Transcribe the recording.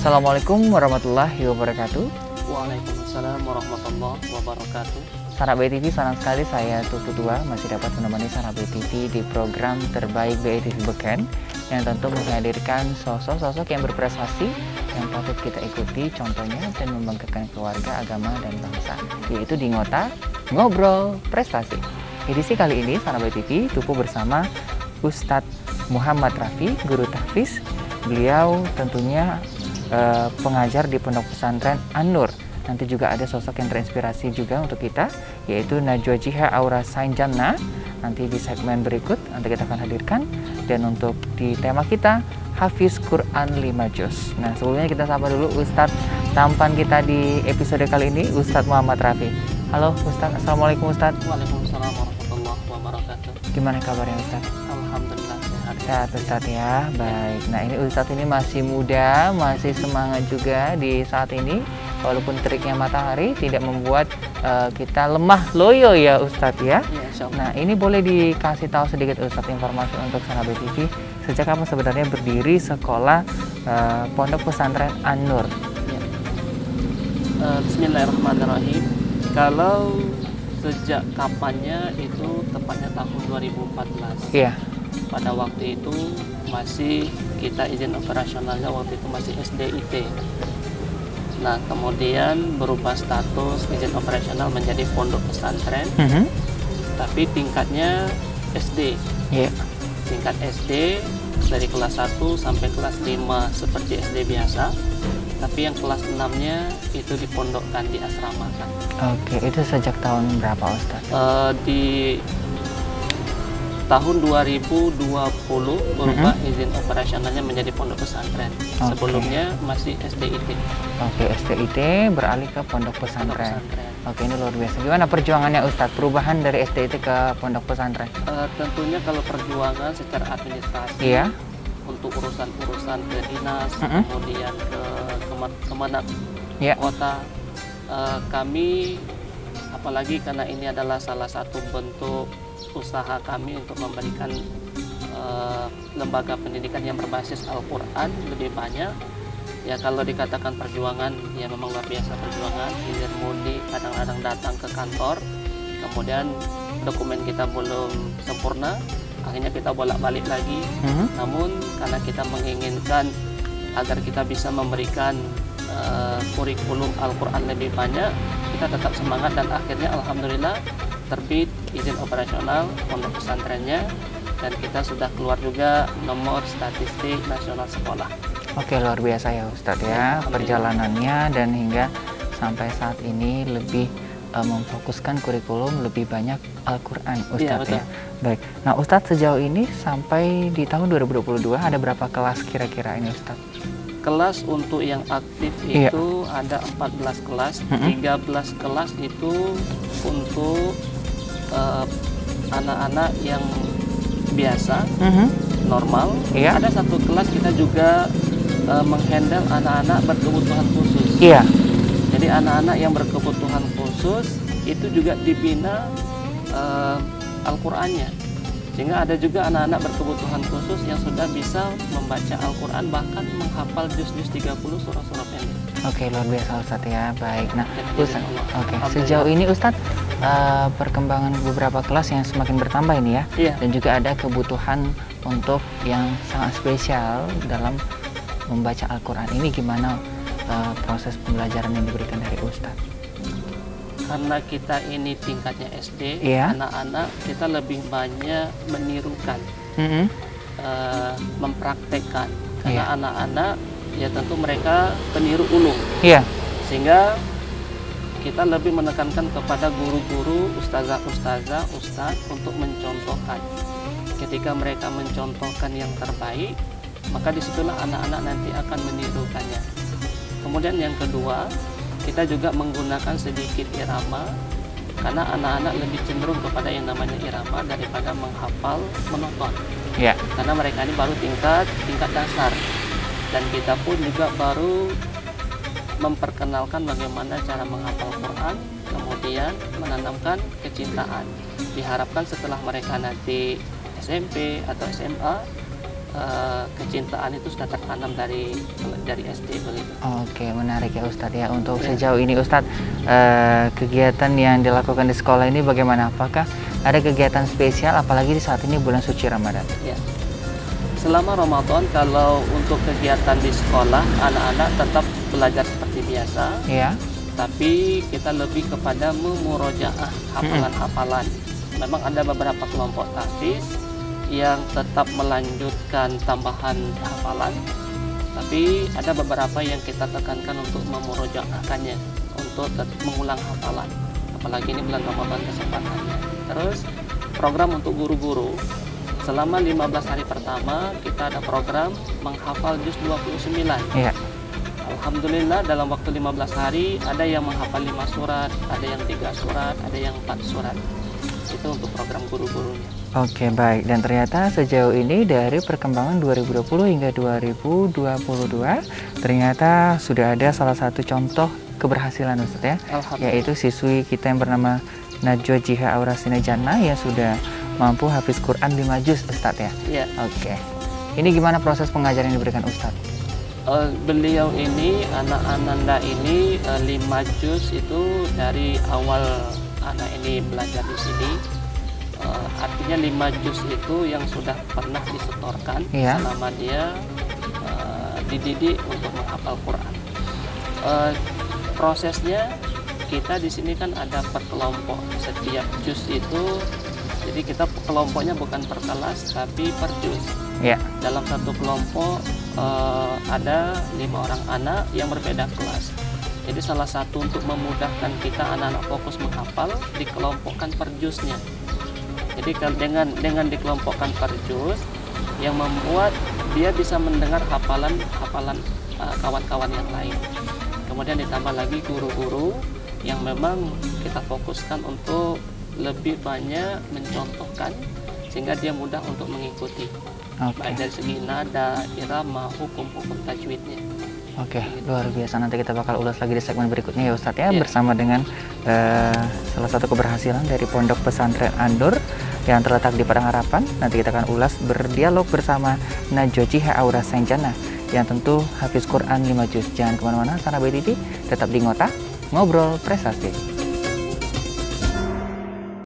Assalamualaikum warahmatullahi wabarakatuh. Waalaikumsalam warahmatullahi wabarakatuh. Sahabat BI TV, senang sekali saya Tutu Tua masih dapat menemani sahabat BI TV di program terbaik BI TV Beken yang tentu menghadirkan sosok-sosok yang berprestasi yang patut kita ikuti contohnya dan membanggakan keluarga, agama, dan bangsa, yaitu di Ngota Ngobrol Prestasi. Edisi kali ini sahabat BI TV Tupu bersama Ustadz Muhammad Rafi, Guru Tahfiz. Beliau tentunya pengajar di Pondok Pesantren An-Nur. Nanti juga ada sosok yang terinspirasi juga untuk kita, yaitu Najwa Jiha Aura Sain Jannah. Nanti di segmen berikut nanti kita akan hadirkan. Dan untuk di tema kita, Hafiz Quran 5 Juz. Nah, sebelumnya kita sapa dulu Ustadz tampan kita di episode kali ini, Ustadz Muhammad Rafi. Halo Ustadz, Assalamualaikum Ustadz. Waalaikumsalam warahmatullahi wabarakatuh. Gimana kabarnya Ustadz? Alhamdulillah sehat. Sehat Ustadz ya, baik. Nah, ini Ustadz ini masih muda, masih semangat juga di saat ini. Walaupun teriknya matahari tidak membuat kita lemah loyo ya Ustadz ya. Nah, ini boleh dikasih tahu sedikit Ustadz informasi untuk sahabat TV. Sejak kapan sebenarnya berdiri sekolah Pondok Pesantren An-Nur? Ya. Bismillahirrahmanirrahim. Kalau sejak kapannya itu tepatnya tahun 2014. Iya. Pada waktu itu masih kita izin operasionalnya waktu itu masih SDIT. Nah, kemudian berubah status izin operasional menjadi pondok pesantren, tapi tingkatnya SD. Yeah. Tingkat SD dari kelas 1 sampai kelas 5 seperti SD biasa, tapi yang kelas 6-nya itu dipondokkan, diasramakan. Oke, itu sejak tahun berapa Ustaz? Di tahun 2020 berubah izin operasionalnya menjadi pondok pesantren. Sebelumnya masih SDIT. Oke, SDIT beralih ke pondok pesantren. Oke, ini luar biasa. Gimana perjuangannya Ustadz? Perubahan dari SDIT ke pondok pesantren? Tentunya kalau perjuangan secara administrasi, iya, untuk urusan-urusan ke dinas, kemudian ke kemana kota, kami apalagi karena ini adalah salah satu bentuk usaha kami untuk memberikan lembaga pendidikan yang berbasis Al-Quran lebih banyak. Ya, kalau dikatakan perjuangan, ya memang luar biasa perjuangan. Izin mudik, kadang-kadang datang ke kantor, kemudian dokumen kita belum sempurna, akhirnya kita bolak-balik lagi. Namun karena kita menginginkan agar kita bisa memberikan kurikulum Al-Quran lebih banyak, kita tetap semangat dan akhirnya alhamdulillah terbit izin operasional pondok pesantrennya, dan kita sudah keluar juga nomor statistik nasional sekolah. Oke, luar biasa ya Ustadz ya perjalanannya, dan hingga sampai saat ini lebih memfokuskan kurikulum lebih banyak Al-Quran Ustadz ya. Baik, nah Ustadz sejauh ini sampai di tahun 2022 ada berapa kelas kira-kira ini Ustadz? Kelas untuk yang aktif itu ada 14 kelas, 13 kelas itu untuk anak-anak yang biasa, normal. Ada satu kelas kita juga menghandle anak-anak berkebutuhan khusus. Iya. Jadi anak-anak yang berkebutuhan khusus itu juga dibina Al-Qur'annya. Sehingga ada juga anak-anak berkebutuhan khusus yang sudah bisa membaca Al-Quran, bahkan menghafal juz-juz 30 surah-surah pendek. Oke, luar biasa Ustadz ya. Baik, nah Ustadz, sejauh ini Ustadz perkembangan beberapa kelas yang semakin bertambah ini ya. Iya. Dan juga ada kebutuhan untuk yang sangat spesial dalam membaca Al-Quran. Ini gimana proses pembelajaran yang diberikan dari Ustadz? Karena kita ini tingkatnya SD, anak-anak kita lebih banyak menirukan, mempraktekkan. Karena anak-anak ya tentu mereka peniru ulung, sehingga kita lebih menekankan kepada guru-guru, ustazah-ustazah, ustadz untuk mencontohkan. Ketika mereka mencontohkan yang terbaik, maka disitulah anak-anak nanti akan menirukannya. Kemudian yang kedua, kita juga menggunakan sedikit irama, karena anak-anak lebih cenderung kepada yang namanya irama daripada menghafal monoton. Karena mereka ini baru tingkat dasar, dan kita pun juga baru memperkenalkan bagaimana cara menghafal Quran, kemudian menanamkan kecintaan. Diharapkan setelah mereka nanti SMP atau SMA, kecintaan itu sudah tertanam dari SD begitu. Oke, menarik ya Ustadz ya. Untuk sejauh ini Ustadz, kegiatan yang dilakukan di sekolah ini bagaimana? Apakah ada kegiatan spesial apalagi di saat ini bulan suci Ramadan? Ya. Selama Ramadan, kalau untuk kegiatan di sekolah, anak-anak tetap belajar seperti biasa. Ya. Tapi kita lebih kepada memurojaah hafalan-hafalan. Memang ada beberapa kelompok tahfiz yang tetap melanjutkan tambahan hafalan, tapi ada beberapa yang kita tekankan untuk memurojaahkannya, untuk mengulang hafalan, apalagi ini bulan Ramadan kesempatannya. Terus program untuk guru-guru, selama 15 hari pertama kita ada program menghafal juz 29. Iya. Alhamdulillah dalam waktu 15 hari ada yang menghafal 5 surat, ada yang 3 surat, ada yang 4 surat. Itu untuk program guru-gurunya. Oke, baik. Dan ternyata sejauh ini dari perkembangan 2020 hingga 2022 ternyata sudah ada salah satu contoh keberhasilan Ustadz ya, yaitu siswi kita yang bernama Najwa Jiha Aurasina Jannah yang sudah mampu hafiz Quran 5 juz Ustadz ya. Iya. Oke. Ini gimana proses pengajaran yang diberikan Ustadz? Beliau ini, anak Ananda ini 5 juz itu dari awal anak ini belajar di sini, artinya 5 juz itu yang sudah pernah disetorkan selama dia dididik untuk menghafal Quran. Prosesnya kita di sini kan ada per kelompok, setiap juz itu, jadi kita kelompoknya bukan per kelas tapi per juz. Dalam satu kelompok ada 5 orang anak yang berbeda kelas. Jadi salah satu untuk memudahkan kita anak-anak fokus menghafal, dikelompokkan per juznya. Jadi dengan dikelompokkan per juz, yang membuat dia bisa mendengar hafalan kawan-kawan yang lain. Kemudian ditambah lagi guru-guru yang memang kita fokuskan untuk lebih banyak mencontohkan sehingga dia mudah untuk mengikuti. Baik dari segi nada, irama, hukum-hukum tajwidnya. Oke, luar biasa. Nanti kita bakal ulas lagi di segmen berikutnya ya Ustadz ya, bersama dengan salah satu keberhasilan dari Pondok Pesantren An-Nur yang terletak di Padang Harapan. Nanti kita akan ulas berdialog bersama Najwa Jiha Aurasina Jannah yang tentu hafiz Quran 5 juz. Jangan kemana-mana, Sahabat TV, tetap di Ngota Ngobrol Prestasi.